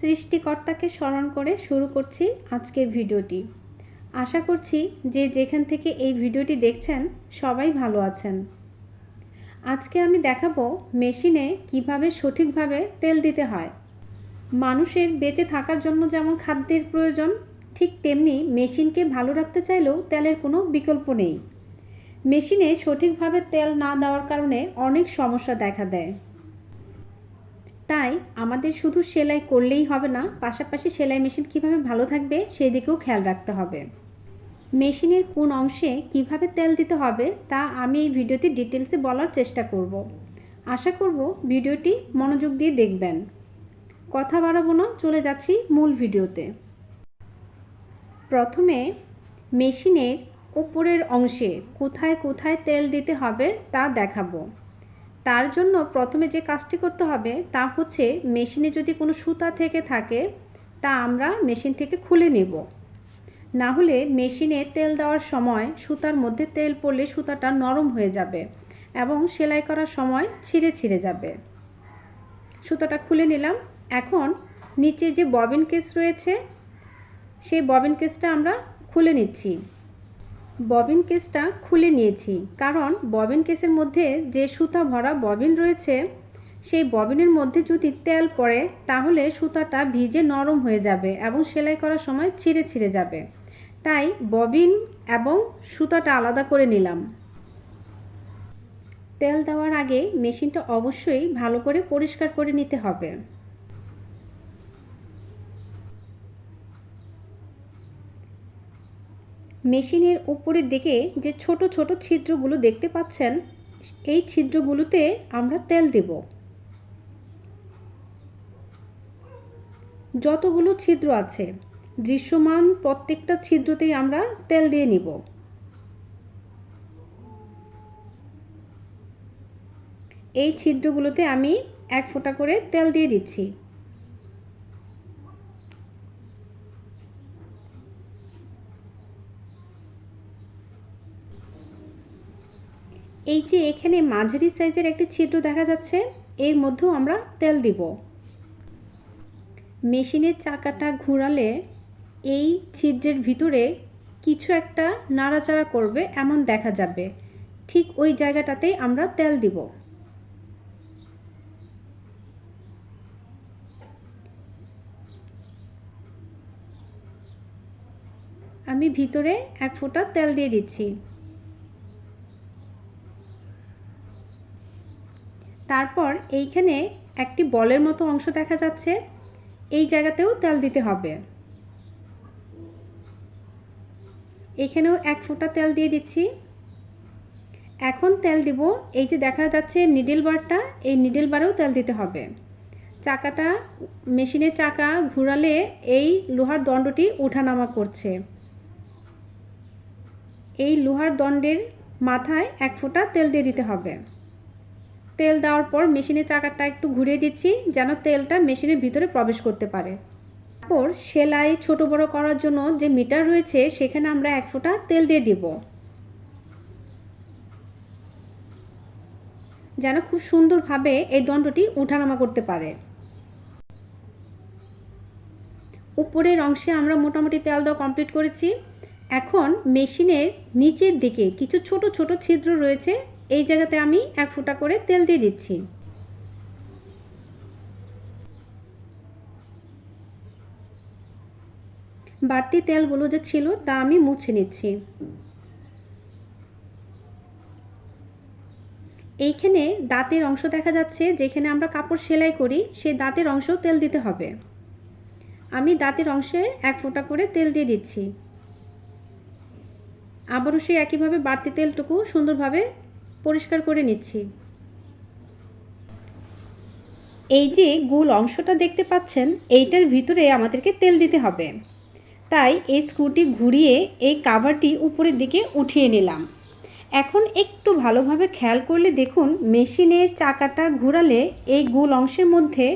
সৃষ্টিকর্তাকে স্মরণ করে শুরু করছি আজকের ভিডিওটি। আশা করছি যে যেখান থেকে এই ভিডিওটি দেখছেন সবাই ভালো আছেন। আজকে আমি দেখাবো মেশিনে কিভাবে সঠিকভাবে তেল দিতে হয়। মানুষের বেঁচে থাকার জন্য যেমন খাদ্যের প্রয়োজন, ঠিক তেমনি মেশিনকে ভালো রাখতে চাইলেও তেলের কোনো বিকল্প নেই। মেশিনে সঠিকভাবে তেল না দেওয়ার কারণে অনেক সমস্যা দেখা দেয়। তাই আমাদের শুধু সেলাই করলেই হবে না, পাশাপাশি সেলাই মেশিন কিভাবে ভালো থাকবে সেই দিকেও খেয়াল রাখতে হবে। মেশিনের কোন অংশে কিভাবে তেল দিতে হবে তা আমি এই ভিডিওতে ডিটেলসে বলার চেষ্টা করব। আশা করব ভিডিওটি মনোযোগ দিয়ে দেখবেন। কথা বাড়াবো না, চলে যাচ্ছি মূল ভিডিওতে। প্রথমে মেশিনের উপরের অংশে কোথায় কোথায় তেল দিতে হবে তা দেখাবো। তার জন্য প্রথমে যে কাজটি করতে হবে তা হচ্ছে, মেশিনে যদি কোনো সুতা থেকে থাকে তা আমরা মেশিন থেকে খুলে নেব। না হলে মেশিনে তেল দেওয়ার সময় সুতার মধ্যে তেল পড়লে সুতাটা নরম হয়ে যাবে এবং সেলাই করার সময় ছিঁড়ে যাবে। সুতাটা খুলে নিলাম। এখন নিচে যে ববিন কেস রয়েছে সেই ববিন কেসটা আমরা খুলে নিচ্ছি। ববিন কেসটা খুলে নিয়েছি কারণ ববিন কেসের মধ্যে যে সুতা ভরা ববিন রয়েছে সেই ববিনের মধ্যে যদি তেল পড়ে তাহলে সুতাটা ভিজে নরম হয়ে যাবে এবং সেলাই করার সময় ছিঁড়ে যাবে। তাই ববিন এবং সুতাটা আলাদা করে নিলাম। তেল দেওয়ার আগে মেশিনটা অবশ্যই ভালো করে পরিষ্কার করে নিতে হবে। মেশিনের উপরের দিকে যে ছোট ছোট ছিদ্রগুলো দেখতে পাচ্ছেন, এই ছিদ্রগুলোতে আমরা তেল দেব। যতগুলো ছিদ্র আছে দৃশ্যমান প্রত্যেকটা ছিদ্রতেই আমরা তেল দিয়ে নিব। এই ছিদ্রগুলোতে আমি 1 ফোঁটা করে তেল দিয়ে দিচ্ছি। এই যে এখানে মাঝারি সাইজের একটি ছিদ্র দেখা যাচ্ছে, এর মধ্যেও আমরা তেল দিব। মেশিনের চাকাটা ঘোরালে এই ছিদ্রের ভিতরে কিছু একটা নাড়াচাড়া করবে এমন দেখা যাবে, ঠিক ওই জায়গাটাতেই আমরা তেল দিব। আমি ভিতরে 1 ফোঁটা তেল দিয়ে দিচ্ছি। তারপর এইখানে একটি বলের মতো অংশ দেখা যাচ্ছে, এই জায়গাতেও তেল দিতে হবে। এখানেও 1 ফোঁটা তেল দিয়ে দিচ্ছি। এখন তেল দিব এই যে দেখা যাচ্ছে নিডল বারটা, এই নিডল বারেও তেল দিতে হবে। চাকাটা মেশিনের চাকা ঘোরালে এই লোহার দণ্ডটি ওঠানামা করছে। এই লোহার দণ্ডের মাথায় 1 ফোঁটা তেল দিয়ে দিতে হবে। তেল দেওয়ার পর মেশিনের চাকাটা একটু ঘুরিয়ে দিচ্ছি যেন তেলটা মেশিনের ভিতরে প্রবেশ করতে পারে। তারপর সেলাই ছোট বড় করার জন্য যে মিটার রয়েছে সেখানে আমরা 1 ফোঁটা তেল দিয়ে দিব, যেন খুব সুন্দরভাবে এই দণ্ডটি ওঠানামা করতে পারে। উপরের অংশে আমরা মোটামুটি তেল দেওয়া কমপ্লিট করেছি। এখন মেশিনের নিচের দিকে কিছু ছোট ছোট ছিদ্র রয়েছে, এই জায়গাতে আমি 1 ফোঁটা করে তেল দিয়ে দিচ্ছি। বাড়তি তেলগুলো যে ছিল তা আমি মুছে নিচ্ছি। এইখানে দাঁতের অংশ দেখা যাচ্ছে, যেখানে আমরা কাপড় সেলাই করি সেই দাঁতের অংশেও তেল দিতে হবে। আমি দাঁতের অংশে 1 ফোঁটা করে তেল দিয়ে দিচ্ছি। আবারও সেই একইভাবে বাড়তি তেলটুকু সুন্দরভাবে পরিষ্কার করে নিচ্ছি। এই যে গোল অংশটা দেখতে পাচ্ছেন, এইটার ভিতরে আমাদেরকে তেল দিতে হবে। তাই এই স্ক্রুটি ঘুরিয়ে এই কাভারটি উপরের দিকে উঠিয়ে নিলাম। এখন একটু ভালোভাবে খেয়াল করলে দেখুন, মেশিনের চাকাটা ঘোরালে এই গোল অংশের মধ্যে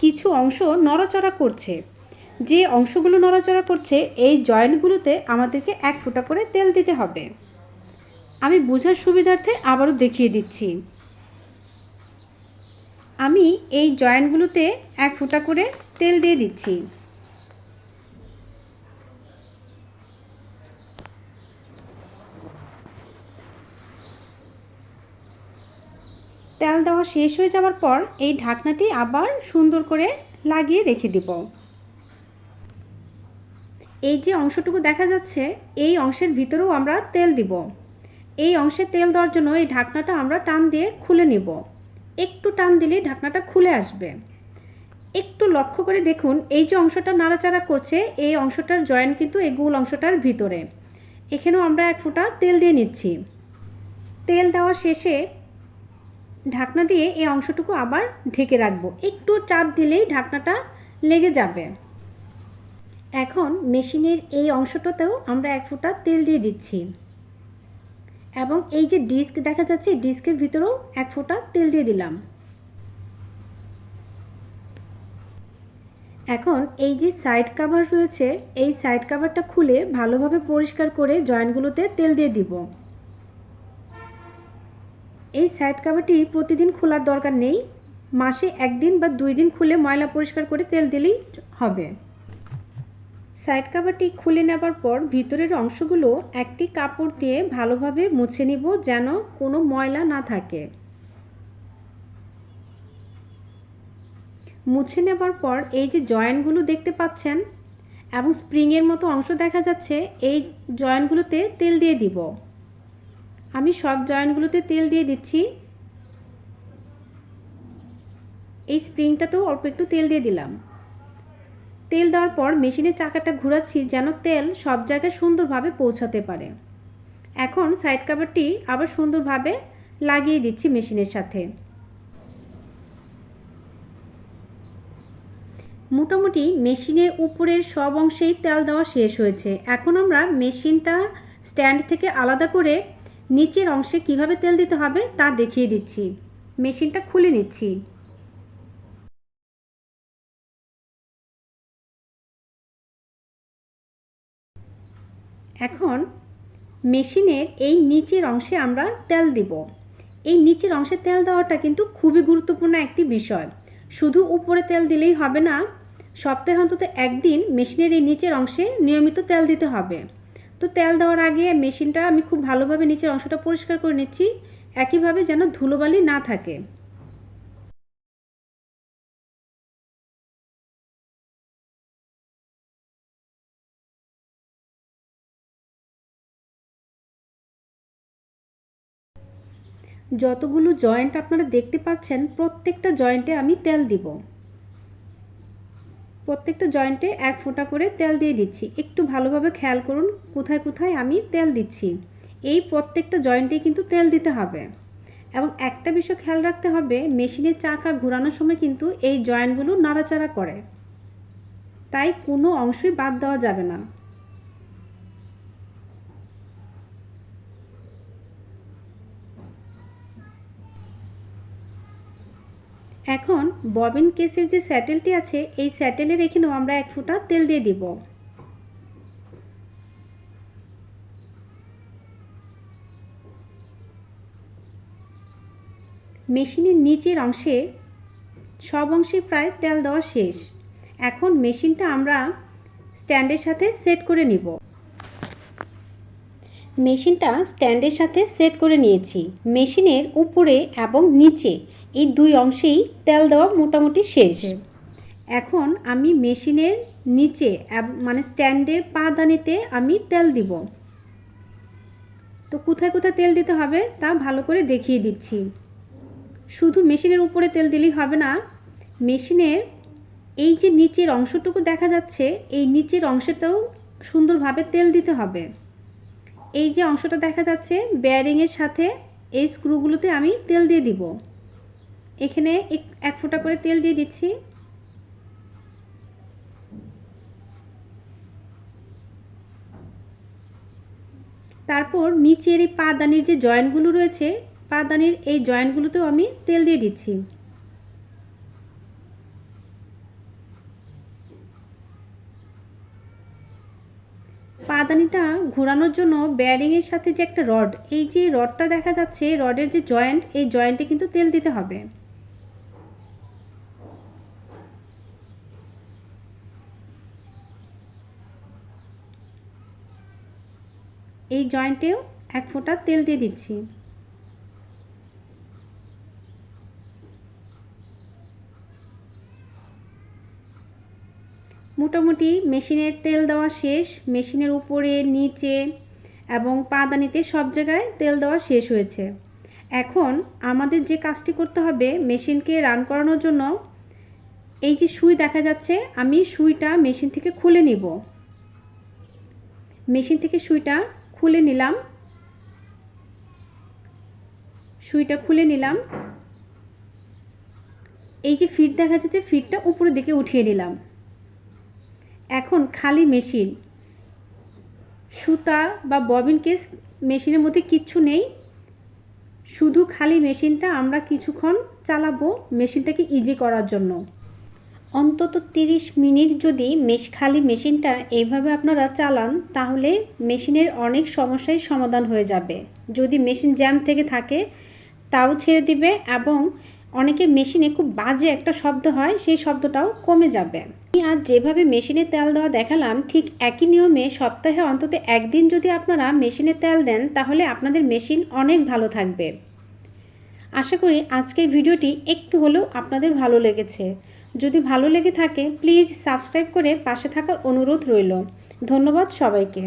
কিছু অংশ নড়াচড়া করছে। যে অংশগুলো নড়াচড়া করছে এই জয়েন্টগুলোতে আমাদেরকে 1 ফোঁটা করে তেল দিতে হবে। আমি বোঝার সুবিধার্থে আবারও দেখিয়ে দিচ্ছি। আমি এই জয়েন্টগুলোতে এক ফোঁটা করে তেল দিয়ে দিচ্ছি। তেল দেওয়া শেষ হয়ে যাওয়ার পর এই ঢাকনাটি আবার সুন্দর করে লাগিয়ে রেখে দিব। এই যে অংশটুকু দেখা যাচ্ছে এই অংশের ভিতরেও আমরা তেল দিব। এই অংশে তেল দেওয়ার জন্য এই ঢাকনাটা আমরা টান দিয়ে খুলে নিব। একটু টান দিলেই ঢাকনাটা খুলে আসবে। একটু লক্ষ্য করে দেখুন, এই যে অংশটা নাড়াচাড়া করছে এই অংশটার জয়েন্ট কিন্তু এই গোল অংশটার ভিতরে। এখানেও আমরা এক ফোঁটা তেল দিয়ে নিচ্ছি। তেল দেওয়া শেষে ঢাকনা দিয়ে এই অংশটুকু আবার ঢেকে রাখবো। একটু চাপ দিলেই ঢাকনাটা লেগে যাবে। এখন মেশিনের এই অংশটাতেও আমরা এক ফোঁটা তেল দিয়ে দিচ্ছি এবং এই যে ডিস্ক দেখা যাচ্ছে ডিস্কের ভিতরেও এক ফোঁটা তেল দিয়ে দিলাম। এখন এই যে সাইড কভার রয়েছে এই সাইড কভারটা খুলে ভালোভাবে পরিষ্কার করে জয়েন্টগুলোতে তেল দিয়ে দিব। এই সাইড কভারটি প্রতিদিন খোলার দরকার নেই, মাসে একদিন বা 2 দিন খুলে ময়লা পরিষ্কার করে তেল দিলেই হবে। সাইড কভারটি খুলে নেবার পর ভিতরের অংশগুলো একটি কাপড় দিয়ে ভালোভাবে মুছে নিব যেন কোনো ময়লা না থাকে। মুছে নেবার পর এই যে জয়েন্টগুলো দেখতে পাচ্ছেন এবং স্প্রিংয়ের মতো অংশ দেখা যাচ্ছে এই জয়েন্টগুলোতে তেল দিয়ে দিব। আমি সব জয়েন্টগুলোতে তেল দিয়ে দিচ্ছি। এই স্প্রিংটাতেও অল্প একটু তেল দিয়ে দিলাম। তেল দেওয়ার পর মেশিনের চাকাটা ঘোরাচ্ছি যেন তেল সব জায়গায় সুন্দরভাবে পৌঁছাতে পারে। এখন সাইড কভারটি আবার সুন্দরভাবে লাগিয়ে দিচ্ছি মেশিনের সাথে। মোটামুটি মেশিনের উপরের সব অংশেই তেল দেওয়া শেষ হয়েছে। এখন আমরা মেশিনটা স্ট্যান্ড থেকে আলাদা করে নিচের অংশে কিভাবে তেল দিতে হবে তা দেখিয়ে দিচ্ছি। মেশিনটা খুলে নিচ্ছি। এখন মেশিনের এই নিচের অংশে আমরা তেল দিব। এই নিচের অংশে তেল দেওয়াটা কিন্তু খুবই গুরুত্বপূর্ণ একটি বিষয়। শুধু উপরে তেল দিলেই হবে না, সপ্তাহে অন্তত একদিন মেশিনের এই নিচের অংশে নিয়মিত তেল দিতে হবে। তো তেল দেওয়ার আগে মেশিনটা আমি খুব ভালোভাবে নিচের অংশটা পরিষ্কার করে নিচ্ছি, একইভাবে যেন ধুলোবালি না থাকে। যতগুলো জয়েন্ট আপনারা দেখতে পাচ্ছেন প্রত্যেকটা জয়েন্টে আমি তেল দিব। প্রত্যেকটা জয়েন্টে এক ফোঁটা করে তেল দিয়ে দিচ্ছি। একটু ভালোভাবে খেয়াল করুন কোথায় কোথায় আমি তেল দিচ্ছি। এই প্রত্যেকটা জয়েন্টেই কিন্তু তেল দিতে হবে। এবং একটা বিষয় খেয়াল রাখতে হবে, মেশিনের চাকা ঘোরানোর সময় কিন্তু এই জয়েন্টগুলো নাড়াচাড়া করে, তাই কোনো অংশই বাদ দেওয়া যাবে না। এখন ববিন কেসের যে স্যাটেলটি আছে এই স্যাটেলের এখানেও আমরা এক ফোঁটা তেল দিয়ে দিব। মেশিনের নিচের অংশে সব অংশে প্রায় তেল দেওয়া শেষ। এখন মেশিনটা আমরা স্ট্যান্ডের সাথে সেট করে নিব। মেশিনটা স্ট্যান্ডের সাথে সেট করে নিয়েছি। মেশিনের উপরে এবং নিচে এই 2 অংশেই তেল দেওয়া মোটামুটি শেষ। এখন আমি মেশিনের নিচে মানে স্ট্যান্ডের পাদানিতে আমি তেল দিব। তো কোথায় কোথায় তেল দিতে হবে তা ভালো করে দেখিয়ে দিচ্ছি। শুধু মেশিনের উপরে তেল দিলেই হবে না, মেশিনের এই যে নিচের অংশটুকু দেখা যাচ্ছে এই নিচের অংশেতেও সুন্দরভাবে তেল দিতে হবে। এই যে অংশটা দেখা যাচ্ছে বেয়ারিংয়ের সাথে এই স্ক্রুগুলোতে আমি তেল দিয়ে দিব। এখানে এক ফোঁটা করে তেল দিয়ে দিচ্ছি। তারপর নিচের এই পাদানির যে জয়েন্টগুলো রয়েছে পাদানির এই জয়েন্টগুলোতেও আমি তেল দিয়ে দিচ্ছি। পাদানিটা ঘোরানোর জন্য বেয়ারিংয়ের সাথে যে একটা রড, এই যে রডটা দেখা যাচ্ছে রডের যে জয়েন্ট এই জয়েন্টে কিন্তু তেল দিতে হবে। এই জয়েন্টেও 1 ফোঁটা তেল দিয়ে দিচ্ছি। মোটামুটি মেশিনের তেল দেওয়া শেষ। মেশিনের উপরে, নিচে এবং পাদানিতে সব জায়গায় তেল দেওয়া শেষ হয়েছে। এখন আমাদের যে কাজটি করতে হবে, মেশিনকে রান করানোর জন্য এই যে সুই দেখা যাচ্ছে, আমি সুইটা মেশিন থেকে খুলে নিব। মেশিন থেকে সুইটা খুলে নিলাম। সুইটা খুলে নিলাম। এই যে ফিট দেখা যাচ্ছে, ফিটটা উপরের দিকে উঠিয়ে নিলাম। এখন খালি মেশিন, সুতা বা ববিন কেস মেশিনের মধ্যে কিচ্ছু নেই, শুধু খালি মেশিনটা আমরা কিছুক্ষণ চালাবো মেশিনটাকে ইজি করার জন্য। অন্তত 30 মিনিট যদি খালি মেশিনটা এইভাবে আপনারা চালান, তাহলে মেশিনের অনেক সমস্যাই সমাধান হয়ে যাবে। যদি মেশিন জ্যাম থেকে থাকে তাও ছেড়ে দিবে, এবং অনেকের মেশিনে খুব বাজে একটা শব্দ হয়, সেই শব্দটাও কমে যাবে। আর যেভাবে মেশিনে তেল দেওয়া দেখালাম, ঠিক একই নিয়মে সপ্তাহে অন্তত একদিন যদি আপনারা মেশিনে তেল দেন, তাহলে আপনাদের মেশিন অনেক ভালো থাকবে। আশা করি আজকের ভিডিওটি একটু হলেও আপনাদের ভালো লেগেছে। যদি ভালো লেগে থাকে প্লিজ সাবস্ক্রাইব করে পাশে থাকার অনুরোধ রইল। ধন্যবাদ সবাইকে।